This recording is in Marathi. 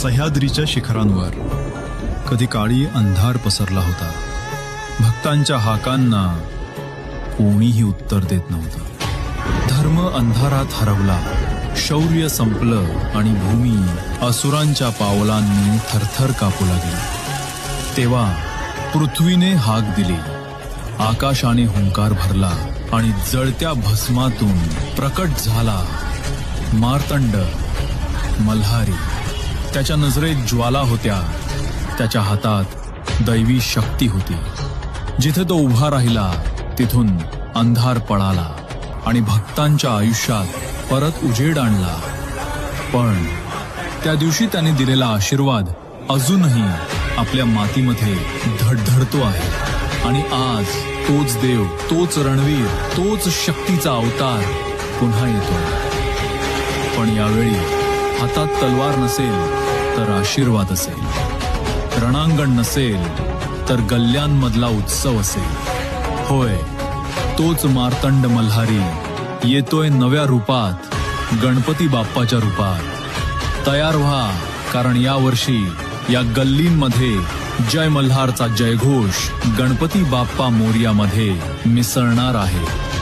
सह्याद्रीच्या शिखरांवर कधी काळी अंधार पसरला होता. भक्तांच्या हाकांना कोणीही उत्तर देत नव्हतं. धर्म अंधारात हरवला, शौर्य संपलं आणि भूमी असुरांच्या पावलांनी थरथर कापू लागली. तेव्हा पृथ्वीने हाक दिली, आकाशाने हुंकार भरला आणि जळत्या भस्मातून प्रकट झाला मार्तंड मल्हारी. त्याच्या नजरेत ज्वाला होत्या, त्याच्या हातात दैवी शक्ती होती. जिथे तो उभा राहिला तिथून अंधार पळाला आणि भक्तांच्या आयुष्यात परत उजेड आणला. पण त्या दिवशी त्याने दिलेला आशीर्वाद अजूनही आपल्या मातीमध्ये धडधडतो आहे. आणि आज तोच देव, तोच रणवीर, तोच शक्तीचा अवतार पुन्हा येतो. पण यावेळी हातात तलवार नसेल तर आशीर्वाद असेल, रणांगण नसेल तर गल्ल्यांमधला उत्सव असेल. होय, तोच मार्तंड मल्हारी येतोय नव्या रूपात, गणपती बाप्पाच्या रूपात. तयार व्हा, कारण यावर्षी या गल्लींमध्ये जय मल्हारचा जयघोष गणपती बाप्पा मोरयामध्ये मिसळणार आहे.